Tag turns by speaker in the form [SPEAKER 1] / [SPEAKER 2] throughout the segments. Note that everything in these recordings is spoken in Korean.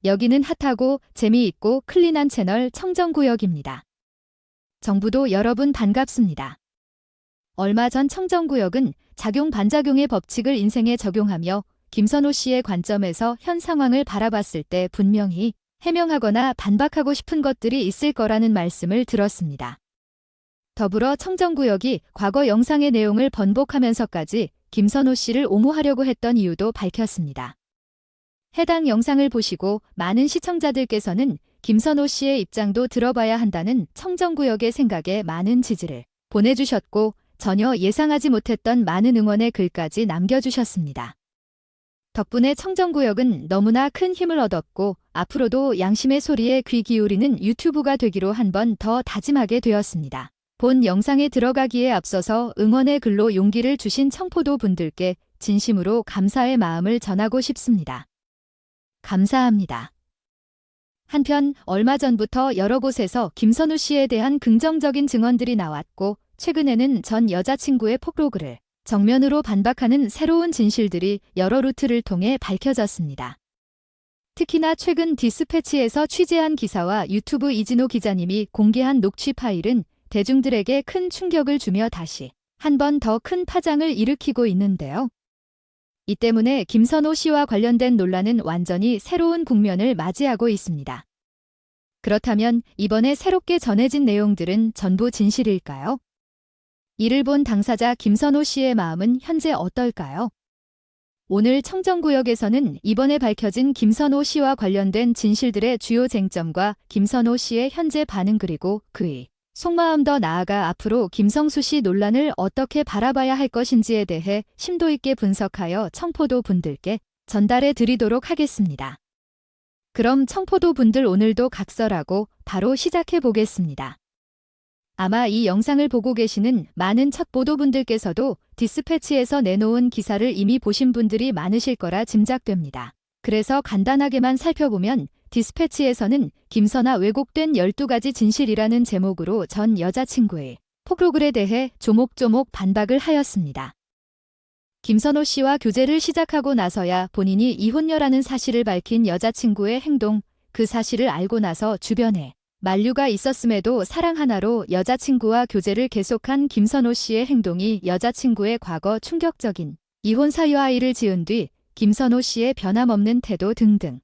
[SPEAKER 1] 여기는 핫하고 재미있고 클린한 채널 청정구역입니다. 정부도 여러분 반갑습니다. 얼마 전 청정구역은 작용-반작용의 법칙을 인생에 적용하며 김선호 씨의 관점에서 현 상황을 바라봤을 때 분명히 해명하거나 반박하고 싶은 것들이 있을 거라는 말씀을 들었습니다. 더불어 청정구역이 과거 영상의 내용을 번복하면서까지 김선호 씨를 옹호하려고 했던 이유도 밝혔습니다. 해당 영상을 보시고 많은 시청자들께서는 김선호 씨의 입장도 들어봐야 한다는 청정구역의 생각에 많은 지지를 보내주셨고 전혀 예상하지 못했던 많은 응원의 글까지 남겨주셨습니다. 덕분에 청정구역은 너무나 큰 힘을 얻었고 앞으로도 양심의 소리에 귀 기울이는 유튜브가 되기로 한 번 더 다짐하게 되었습니다. 본 영상에 들어가기에 앞서서 응원의 글로 용기를 주신 청포도 분들께 진심으로 감사의 마음을 전하고 싶습니다. 감사합니다. 한편 얼마 전부터 여러 곳에서 김선호 씨에 대한 긍정적인 증언들이 나왔고 최근에는 전 여자친구의 폭로글을 정면으로 반박하는 새로운 진실들이 여러 루트를 통해 밝혀졌습니다. 특히나 최근 디스패치에서 취재한 기사와 유튜브 이진호 기자님이 공개한 녹취 파일은 대중들에게 큰 충격을 주며 다시 한 번 더 큰 파장을 일으키고 있는데요. 이 때문에 김선호 씨와 관련된 논란은 완전히 새로운 국면을 맞이하고 있습니다. 그렇다면 이번에 새롭게 전해진 내용들은 전부 진실일까요? 이를 본 당사자 김선호 씨의 마음은 현재 어떨까요? 오늘 청정구역에서는 이번에 밝혀진 김선호 씨와 관련된 진실들의 주요 쟁점과 김선호 씨의 현재 반응 그리고 그의 속마음 더 나아가 앞으로 김성수 씨 논란을 어떻게 바라봐야 할 것인지에 대해 심도 있게 분석하여 청포도 분들께 전달해 드리도록 하겠습니다. 그럼 청포도 분들 오늘도 각설하고 바로 시작해 보겠습니다. 아마 이 영상을 보고 계시는 많은 척보도분들께서도 디스패치에서 내놓은 기사를 이미 보신 분들이 많으실 거라 짐작됩니다. 그래서 간단하게만 살펴보면 디스패치에서는 김선아 왜곡된 12가지 진실이라는 제목으로 전 여자친구의 폭로글에 대해 조목조목 반박을 하였습니다. 김선호 씨와 교제를 시작하고 나서야 본인이 이혼녀라는 사실을 밝힌 여자친구의 행동, 그 사실을 알고 나서 주변에 만류가 있었음에도 사랑 하나로 여자친구와 교제를 계속한 김선호 씨의 행동이 여자친구의 과거 충격적인 이혼 사유와 아이를 지은 뒤 김선호 씨의 변함없는 태도 등등.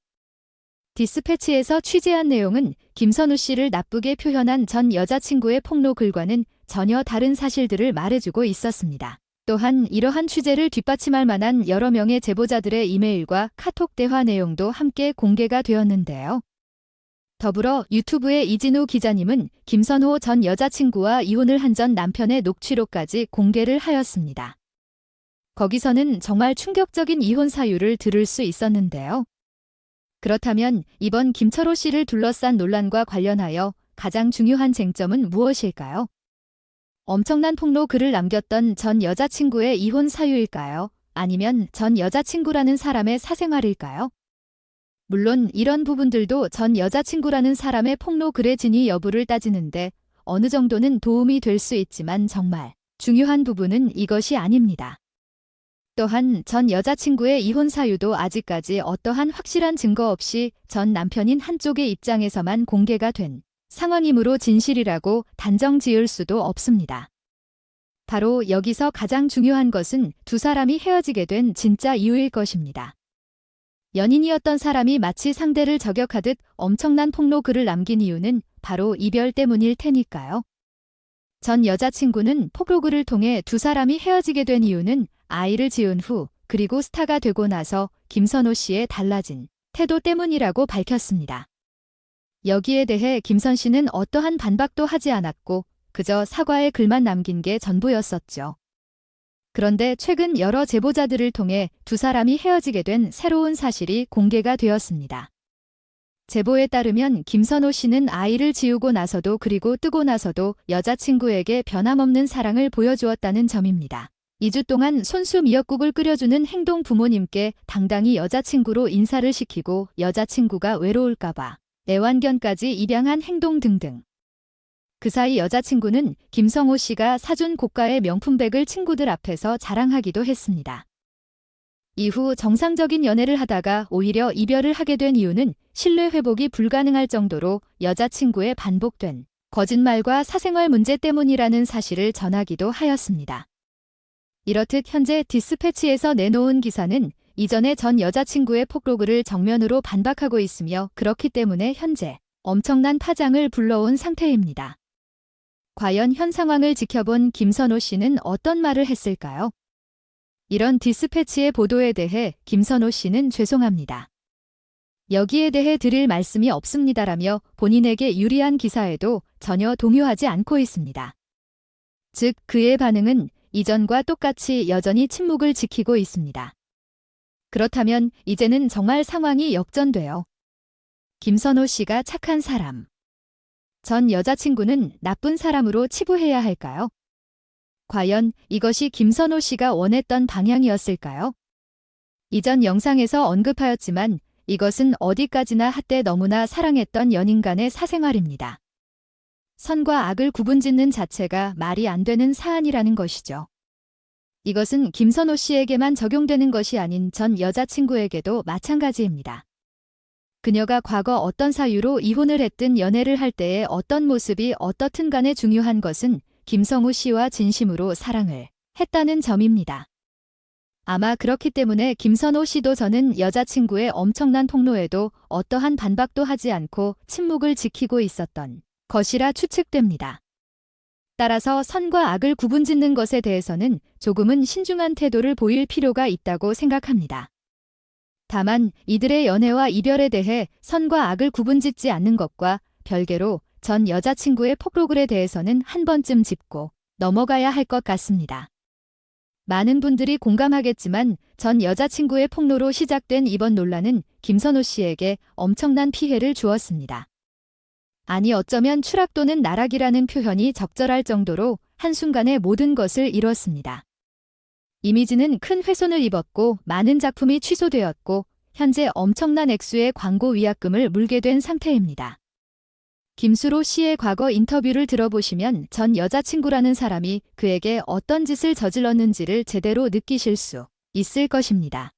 [SPEAKER 1] 디스패치에서 취재한 내용은 김선호 씨를 나쁘게 표현한 전 여자친구의 폭로글과는 전혀 다른 사실들을 말해주고 있었습니다. 또한 이러한 취재를 뒷받침할 만한 여러 명의 제보자들의 이메일과 카톡 대화 내용도 함께 공개가 되었는데요. 더불어 유튜브의 이진우 기자님은 김선호 전 여자친구와 이혼을 한 전 남편의 녹취록까지 공개를 하였습니다. 거기서는 정말 충격적인 이혼 사유를 들을 수 있었는데요. 그렇다면 이번 김철호 씨를 둘러싼 논란과 관련하여 가장 중요한 쟁점은 무엇일까요? 엄청난 폭로 글을 남겼던 전 여자친구의 이혼 사유일까요? 아니면 전 여자친구라는 사람의 사생활일까요? 물론 이런 부분들도 전 여자친구라는 사람의 폭로 글의 진위 여부를 따지는데 어느 정도는 도움이 될 수 있지만 정말 중요한 부분은 이것이 아닙니다. 또한 전 여자친구의 이혼 사유도 아직까지 어떠한 확실한 증거 없이 전 남편인 한쪽의 입장에서만 공개가 된 상황이므로 진실이라고 단정 지을 수도 없습니다. 바로 여기서 가장 중요한 것은 두 사람이 헤어지게 된 진짜 이유일 것입니다. 연인이었던 사람이 마치 상대를 저격하듯 엄청난 폭로 글을 남긴 이유는 바로 이별 때문일 테니까요. 전 여자친구는 폭로글을 통해 두 사람이 헤어지게 된 이유는 아이를 지은 후 그리고 스타가 되고 나서 김선호 씨의 달라진 태도 때문이라고 밝혔습니다. 여기에 대해 김선 씨는 어떠한 반박도 하지 않았고 그저 사과의 글만 남긴 게 전부였었죠. 그런데 최근 여러 제보자들을 통해 두 사람이 헤어지게 된 새로운 사실이 공개가 되었습니다. 제보에 따르면 김선호 씨는 아이를 지우고 나서도 그리고 뜨고 나서도 여자친구에게 변함없는 사랑을 보여주었다는 점입니다. 2주 동안 손수 미역국을 끓여주는 행동 부모님께 당당히 여자친구로 인사를 시키고 여자친구가 외로울까봐 애완견까지 입양한 행동 등등. 그 사이 여자친구는 김성호 씨가 사준 고가의 명품백을 친구들 앞에서 자랑하기도 했습니다. 이후 정상적인 연애를 하다가 오히려 이별을 하게 된 이유는 신뢰 회복이 불가능할 정도로 여자친구의 반복된 거짓말과 사생활 문제 때문이라는 사실을 전하기도 하였습니다. 이렇듯 현재 디스패치에서 내놓은 기사는 이전에 전 여자친구의 폭로그를 정면으로 반박하고 있으며 그렇기 때문에 현재 엄청난 파장을 불러온 상태입니다. 과연 현 상황을 지켜본 김선호 씨는 어떤 말을 했을까요? 이런 디스패치의 보도에 대해 김선호 씨는 죄송합니다. 여기에 대해 드릴 말씀이 없습니다라며 본인에게 유리한 기사에도 전혀 동요하지 않고 있습니다. 즉, 그의 반응은 이전과 똑같이 여전히 침묵을 지키고 있습니다. 그렇다면 이제는 정말 상황이 역전돼요. 김선호 씨가 착한 사람, 전 여자친구는 나쁜 사람으로 치부해야 할까요? 과연 이것이 김선호 씨가 원했던 방향이었을까요? 이전 영상에서 언급하였지만 이것은 어디까지나 한때 너무나 사랑했던 연인 간의 사생활입니다. 선과 악을 구분짓는 자체가 말이 안 되는 사안이라는 것이죠. 이것은 김선호 씨에게만 적용되는 것이 아닌 전 여자친구에게도 마찬가지입니다. 그녀가 과거 어떤 사유로 이혼을 했든 연애를 할 때의 어떤 모습이 어떻든 간에 중요한 것은 김성우 씨와 진심으로 사랑을 했다는 점입니다. 아마 그렇기 때문에 김선호 씨도 저는 여자친구의 엄청난 폭로에도 어떠한 반박도 하지 않고 침묵을 지키고 있었던 것이라 추측됩니다. 따라서 선과 악을 구분짓는 것에 대해서는 조금은 신중한 태도를 보일 필요가 있다고 생각합니다. 다만 이들의 연애와 이별에 대해 선과 악을 구분짓지 않는 것과 별개로 전 여자친구의 폭로글에 대해서는 한 번쯤 짚고 넘어가야 할 것 같습니다. 많은 분들이 공감하겠지만 전 여자친구의 폭로로 시작된 이번 논란은 김선호 씨에게 엄청난 피해를 주었습니다. 아니 어쩌면 추락 또는 나락이라는 표현이 적절할 정도로 한순간에 모든 것을 이뤘습니다. 이미지는 큰 훼손을 입었고 많은 작품이 취소되었고 현재 엄청난 액수의 광고 위약금을 물게 된 상태입니다. 김수로 씨의 과거 인터뷰를 들어보시면 전 여자친구라는 사람이 그에게 어떤 짓을 저질렀는지를 제대로 느끼실 수 있을 것입니다.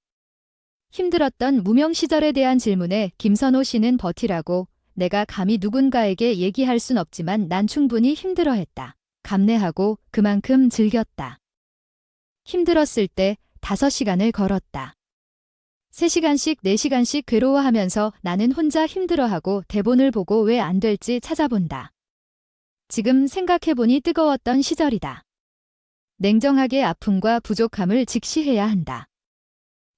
[SPEAKER 1] 힘들었던 무명 시절에 대한 질문에 김선호 씨는 버티라고 내가 감히 누군가에게 얘기할 순 없지만 난 충분히 힘들어했다. 감내하고 그만큼 즐겼다. 힘들었을 때 5시간을 걸었다. 3시간씩 4시간씩 괴로워하면서 나는 혼자 힘들어하고 대본을 보고 왜 안 될지 찾아본다. 지금 생각해보니 뜨거웠던 시절이다. 냉정하게 아픔과 부족함을 직시해야 한다.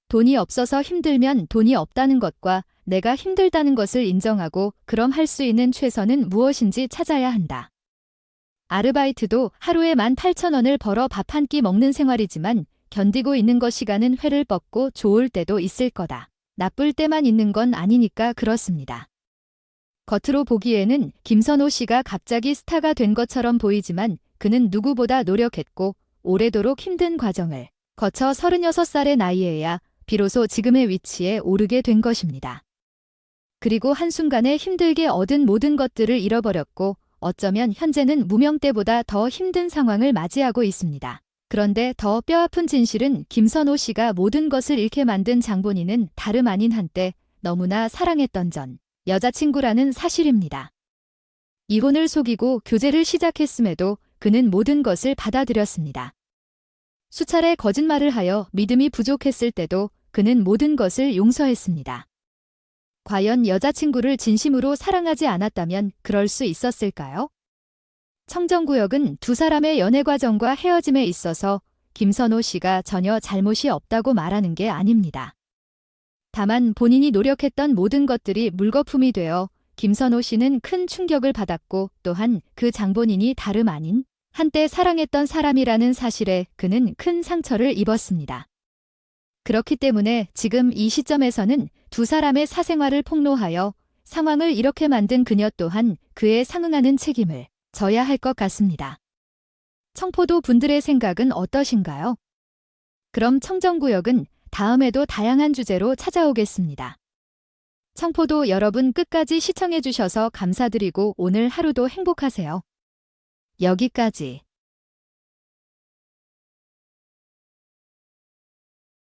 [SPEAKER 1] 돈이 없어서 힘들면 돈이 없다는 것과 내가 힘들다는 것을 인정하고 그럼 할 수 있는 최선은 무엇인지 찾아야 한다. 아르바이트도 하루에 18,000원을 벌어 밥 한 끼 먹는 생활이지만 견디고 있는 것 시간은 회를 뻗고 좋을 때도 있을 거다. 나쁠 때만 있는 건 아니니까 그렇습니다. 겉으로 보기에는 김선호 씨가 갑자기 스타가 된 것처럼 보이지만 그는 누구보다 노력했고 오래도록 힘든 과정을 거쳐 36살의 나이에야 비로소 지금의 위치에 오르게 된 것입니다. 그리고 한순간에 힘들게 얻은 모든 것들을 잃어버렸고 어쩌면 현재는 무명 때보다 더 힘든 상황을 맞이하고 있습니다. 그런데 더 뼈아픈 진실은 김선호 씨가 모든 것을 잃게 만든 장본인은 다름 아닌 한때 너무나 사랑했던 전 여자친구라는 사실입니다. 이혼을 속이고 교제를 시작했음에도 그는 모든 것을 받아들였습니다. 수차례 거짓말을 하여 믿음이 부족했을 때도 그는 모든 것을 용서했습니다. 과연 여자친구를 진심으로 사랑하지 않았다면 그럴 수 있었을까요? 청정구역은 두 사람의 연애 과정과 헤어짐에 있어서 김선호 씨가 전혀 잘못이 없다고 말하는 게 아닙니다. 다만 본인이 노력했던 모든 것들이 물거품이 되어 김선호 씨는 큰 충격을 받았고 또한 그 장본인이 다름 아닌 한때 사랑했던 사람이라는 사실에 그는 큰 상처를 입었습니다. 그렇기 때문에 지금 이 시점에서는 두 사람의 사생활을 폭로하여 상황을 이렇게 만든 그녀 또한 그에 상응하는 책임을 져야 할 것 같습니다. 청포도 분들의 생각은 어떠신가요? 그럼 청정구역은 다음에도 다양한 주제로 찾아오겠습니다. 청포도 여러분 끝까지 시청해주셔서 감사드리고 오늘 하루도 행복하세요. 여기까지.